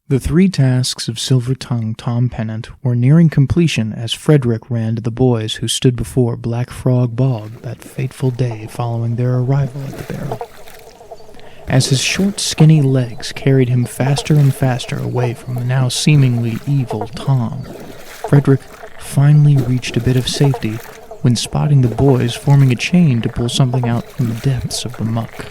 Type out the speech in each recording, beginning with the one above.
The 3 tasks of Silver-Tongued Tom Pennant were nearing completion as Frederick ran to the boys who stood before Black Frog Bog that fateful day following their arrival at the barrel. As his short, skinny legs carried him faster and faster away from the now seemingly evil Tom, Frederick finally reached a bit of safety when spotting the boys forming a chain to pull something out from the depths of the muck.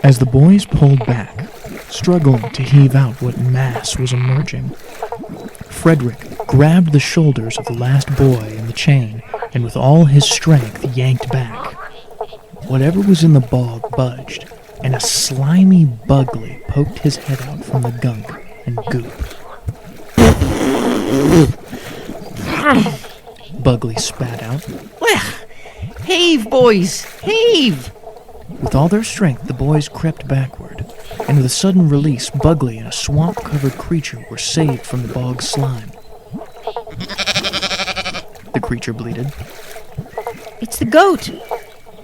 As the boys pulled back, struggling to heave out what mass was emerging, Frederick grabbed the shoulders of the last boy in the chain and with all his strength yanked back. Whatever was in the bog budged, and a slimy Bugley poked his head out from the gunk and goop. Bugley spat out. Well, heave, boys, heave! With all their strength, the boys crept backward, and with a sudden release, Bugley and a swamp-covered creature were saved from the bog slime. The creature bleated. It's the goat,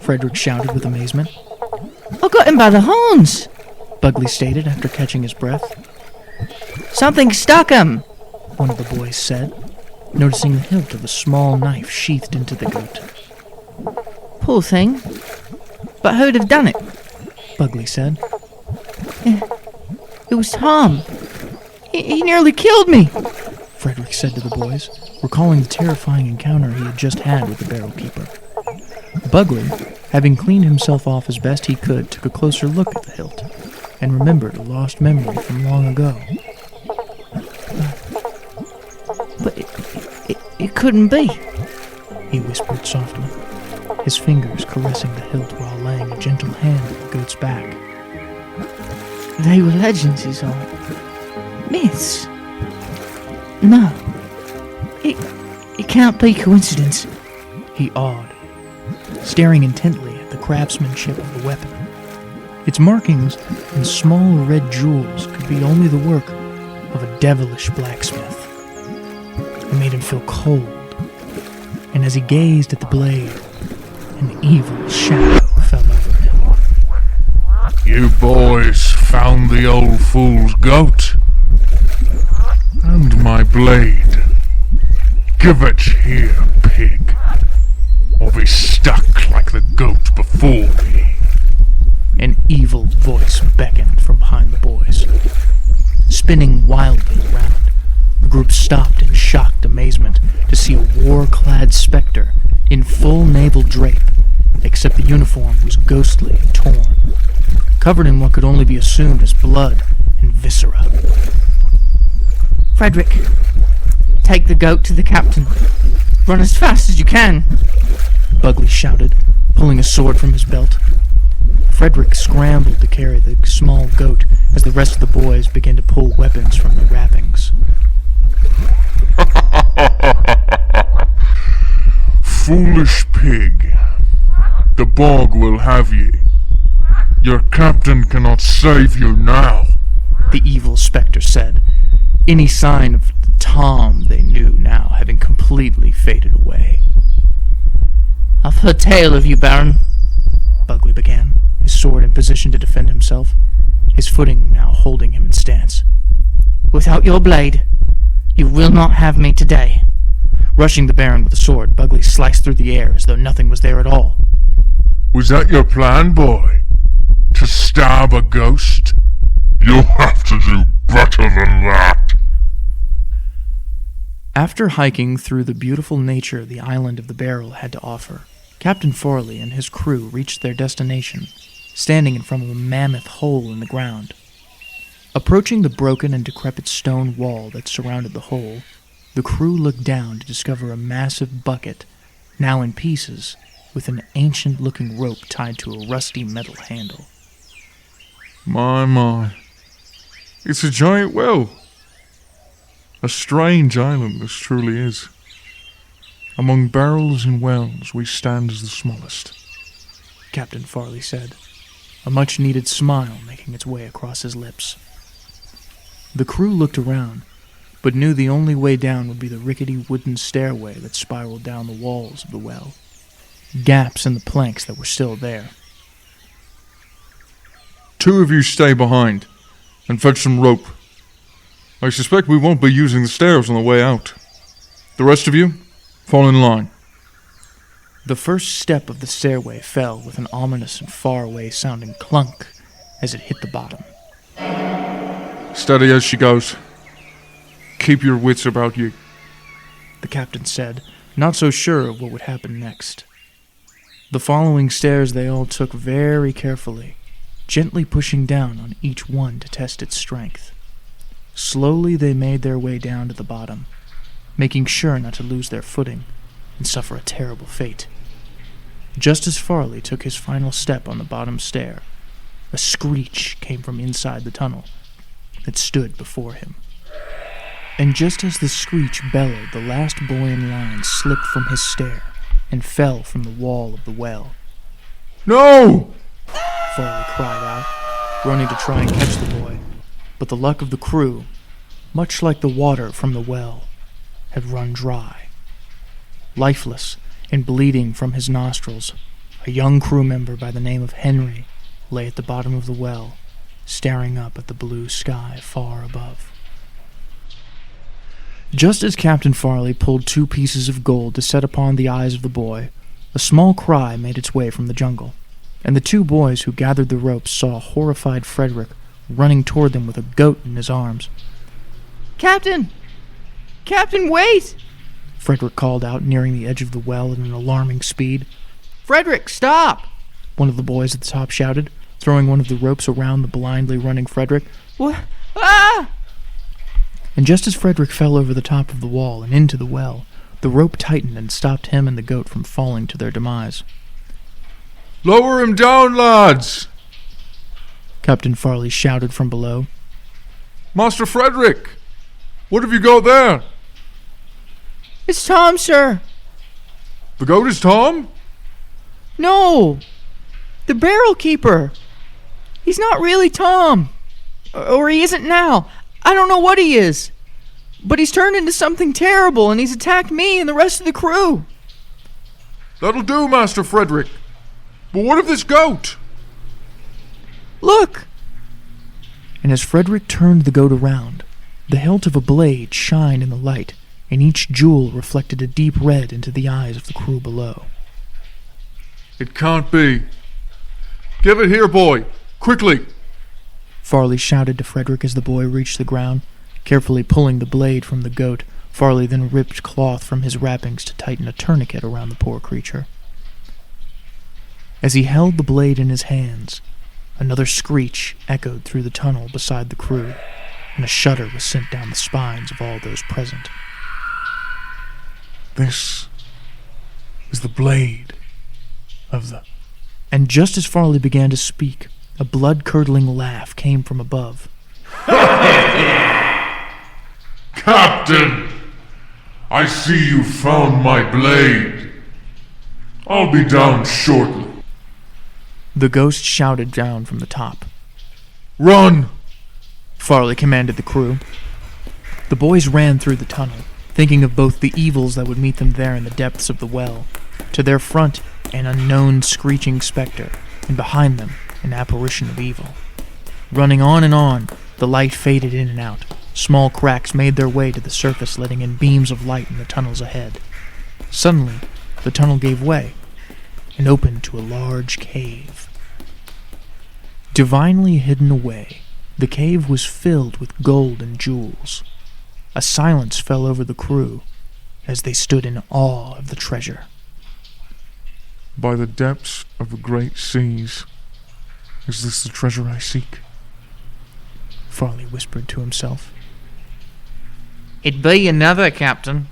Frederick shouted with amazement. I got him by the horns, Bugley stated after catching his breath. Something stuck him, one of the boys said, noticing the hilt of a small knife sheathed into the goat. Poor thing. But who'd have done it? Bugley said. It was Tom. He nearly killed me, Frederick said to the boys, recalling the terrifying encounter he had just had with the barrel keeper. Bugley, having cleaned himself off as best he could, took a closer look at the hilt and remembered a lost memory from long ago. But it couldn't be, he whispered softly, his fingers caressing the hilt while laying a gentle hand on the goat's back. They were legends, is all. Myths. No. It can't be coincidence. He awed, staring intently at the craftsmanship of the weapon. Its markings and small red jewels could be only the work of a devilish blacksmith. It made him feel cold, and as he gazed at the blade, an evil shadow fell over him. You boys found the old fool's goat. And my blade. Give it here, pig. Or be stuck like the goat before me. An evil voice beckoned from behind the boys. Spinning wildly around, the group stopped in shocked amazement to see a war-clad specter in full naval drape, except the uniform was ghostly and torn, covered in what could only be assumed as blood and viscera. Frederick, take the goat to the captain. Run as fast as you can, Bugley shouted, pulling a sword from his belt. Frederick scrambled to carry the small goat as the rest of the boys began to pull weapons from the wrappings. Foolish pig. The bog will have ye. Your captain cannot save you now, the evil specter said, any sign of Tom they knew now having completely faded away. I've heard tale of you, Baron, Bugley began, his sword in position to defend himself, his footing now holding him in stance. Without your blade, you will not have me today. Rushing the Baron with the sword, Bugley sliced through the air as though nothing was there at all. Was that your plan, boy? To stab a ghost? You'll have to do better than that. After hiking through the beautiful nature the island of the Barrel had to offer, Captain Forley and his crew reached their destination, standing in front of a mammoth hole in the ground. Approaching the broken and decrepit stone wall that surrounded the hole, the crew looked down to discover a massive bucket, now in pieces, with an ancient-looking rope tied to a rusty metal handle. My. It's a giant well. A strange island this truly is. Among barrels and wells, we stand as the smallest, Captain Farley said, a much-needed smile making its way across his lips. The crew looked around, but knew the only way down would be the rickety wooden stairway that spiraled down the walls of the well, gaps in the planks that were still there. 2 of you stay behind and fetch some rope. I suspect we won't be using the stairs on the way out. The rest of you, fall in line. The first step of the stairway fell with an ominous and far-away sounding clunk as it hit the bottom. Steady as she goes. Keep your wits about you, the captain said, not so sure of what would happen next. The following stairs they all took very carefully, gently pushing down on each one to test its strength. Slowly they made their way down to the bottom, making sure not to lose their footing and suffer a terrible fate. Just as Farley took his final step on the bottom stair, a screech came from inside the tunnel that stood before him. And just as the screech bellowed, the last boy in line slipped from his stair and fell from the wall of the well. No! Farley cried out, running to try and catch the boy, but the luck of the crew, much like the water from the well, had run dry. Lifeless and bleeding from his nostrils, a young crew member by the name of Henry lay at the bottom of the well, staring up at the blue sky far above. Just as Captain Farley pulled 2 pieces of gold to set upon the eyes of the boy, a small cry made its way from the jungle, and the 2 boys who gathered the ropes saw a horrified Frederick running toward them with a goat in his arms. Captain! Captain, wait! Frederick called out, nearing the edge of the well at an alarming speed. Frederick, stop! One of the boys at the top shouted, throwing one of the ropes around the blindly running Frederick. What? Ah! And just as Frederick fell over the top of the wall and into the well, the rope tightened and stopped him and the goat from falling to their demise. Lower him down, lads! Captain Farley shouted from below. Master Frederick! What have you got there? It's Tom, sir. The goat is Tom? No! The barrel keeper. He's not really Tom. Or he isn't now. I don't know what he is. But he's turned into something terrible, and he's attacked me and the rest of the crew. That'll do, Master Frederick. But what of this goat? Look! And as Frederick turned the goat around, the hilt of a blade shined in the light, and each jewel reflected a deep red into the eyes of the crew below. It can't be. Give it here, boy. Quickly. Farley shouted to Frederick as the boy reached the ground. Carefully pulling the blade from the goat, Farley then ripped cloth from his wrappings to tighten a tourniquet around the poor creature. As he held the blade in his hands, another screech echoed through the tunnel beside the crew, and a shudder was sent down the spines of all those present. This is the blade of the... And just as Farley began to speak, a blood-curdling laugh came from above. Captain! I see you found my blade. I'll be down shortly. The ghost shouted down from the top. Run! Farley commanded the crew. The boys ran through the tunnel, thinking of both the evils that would meet them there in the depths of the well. To their front, an unknown screeching specter, and behind them, an apparition of evil. Running on and on, the light faded in and out. Small cracks made their way to the surface, letting in beams of light in the tunnels ahead. Suddenly, the tunnel gave way and opened to a large cave. Divinely hidden away, the cave was filled with gold and jewels. A silence fell over the crew as they stood in awe of the treasure. By the depths of the great seas, is this the treasure I seek? Farley whispered to himself. It be another, Captain,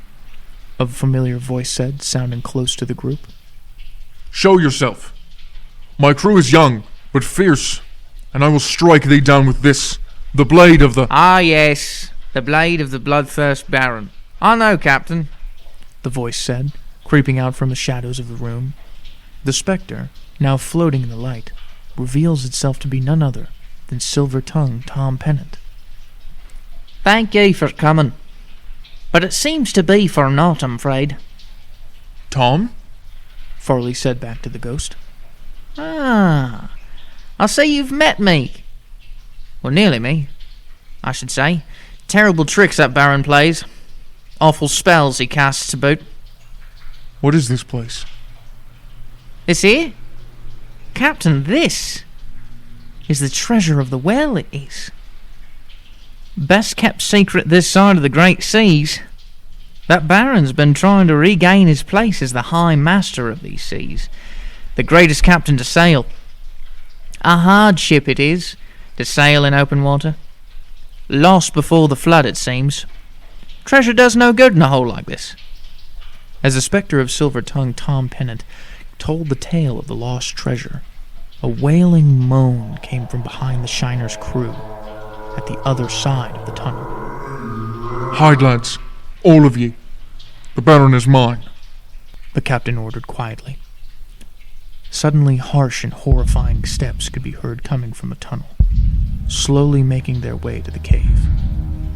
A familiar voice said, sounding close to the group. Show yourself. My crew is young, but fierce, and I will strike thee down with this, the blade of the... Ah, yes, the blade of the bloodthirst Baron. I know, Captain, the voice said, Creeping out from the shadows of the room, the specter, now floating in the light, reveals itself to be none other than Silver-Tongued Tom Pennant. Thank ye for coming, but it seems to be for naught, I'm afraid. Tom? Farley said back to the ghost. Ah, I see you've met me. Well, nearly me, I should say. Terrible tricks that Baron plays. Awful spells he casts to boot. What is this place? This here? Captain, this is the treasure of the well, it is. Best kept secret this side of the great seas. That Baron's been trying to regain his place as the High Master of these seas, the greatest captain to sail. A hardship it is to sail in open water. Lost before the flood, it seems. Treasure does no good in a hole like this. As the specter of Silver-Tongued Tom Pennant told the tale of the lost treasure, a wailing moan came from behind the Shiner's crew at the other side of the tunnel. Hide, lads. All of you. The Baron is mine. The captain ordered quietly. Suddenly, harsh and horrifying steps could be heard coming from a tunnel, slowly making their way to the cave.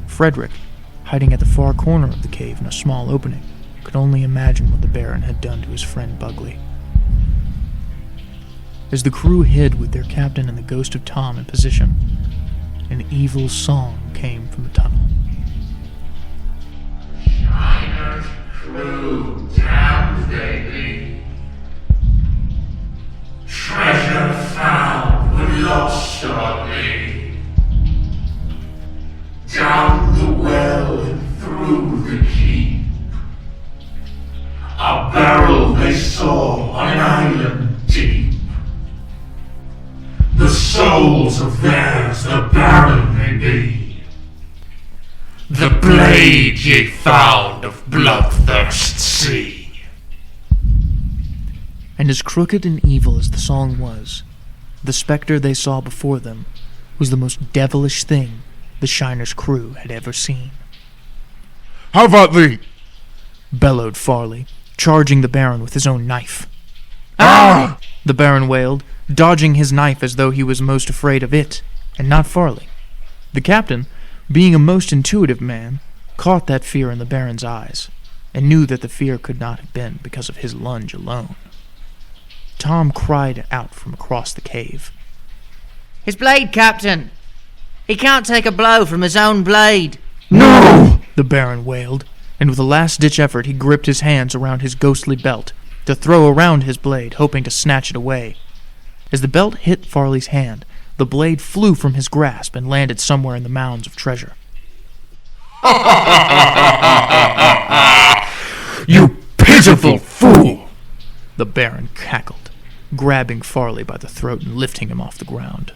Frederick, hiding at the far corner of the cave in a small opening, could only imagine what the Baron had done to his friend Bugley. As the crew hid with their captain and the ghost of Tom in position, an evil song came from the tunnel. Shiner's crew, damned they be. Treasure found but lost on me. Down the well and through the keep. A barrel they saw on an island deep. The souls of theirs the Baron may be. The blade ye found of bloodthirst sea. And as crooked and evil as the song was, the specter they saw before them was the most devilish thing the Shiner's crew had ever seen. How about thee? Bellowed Farley, charging the Baron with his own knife. Ah! The Baron wailed, dodging his knife as though he was most afraid of it, and not Farley. The captain, being a most intuitive man, caught that fear in the Baron's eyes, and knew that the fear could not have been because of his lunge alone. Tom cried out from across the cave. His blade, Captain! He can't take a blow from his own blade! No! The Baron wailed, and with a last-ditch effort he gripped his hands around his ghostly belt to throw around his blade, hoping to snatch it away. As the belt hit Farley's hand, the blade flew from his grasp and landed somewhere in the mounds of treasure. You pitiful fool! The Baron cackled, grabbing Farley by the throat and lifting him off the ground.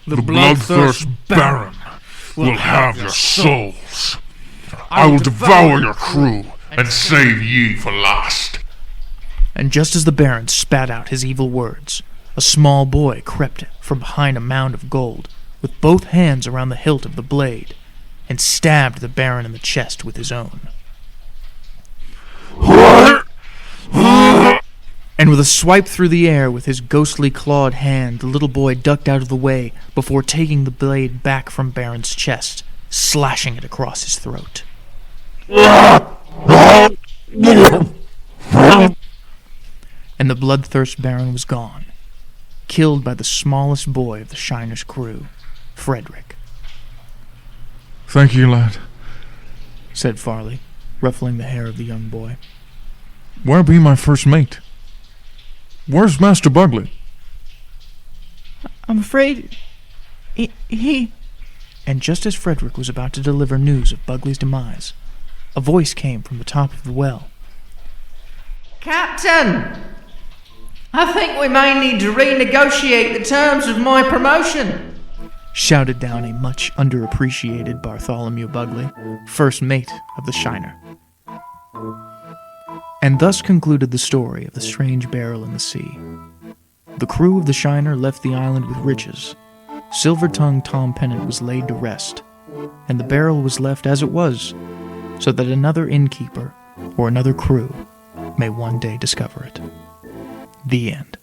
The bloodthirst Baron will have your souls. I will devour your crew and save ye for last. And just as the Baron spat out his evil words, a small boy crept from behind a mound of gold with both hands around the hilt of the blade and stabbed the Baron in the chest with his own. And with a swipe through the air with his ghostly clawed hand, the little boy ducked out of the way before taking the blade back from Baron's chest, slashing it across his throat. And the bloodthirst Baron was gone, killed by the smallest boy of the Shiner's crew, Frederick. Thank you, lad, said Farley, ruffling the hair of the young boy. Where be my first mate? Where's Master Bugley? I'm afraid he... And just as Frederick was about to deliver news of Bugley's demise, a voice came from the top of the well. Captain! I think we may need to renegotiate the terms of my promotion. Shouted down a much underappreciated Bartholomew Bugley, first mate of the Shiner. And thus concluded the story of the strange barrel in the sea. The crew of the Shiner left the island with riches. Silver-Tongued Tom Pennant was laid to rest, and the barrel was left as it was, so that another innkeeper or another crew may one day discover it. The end.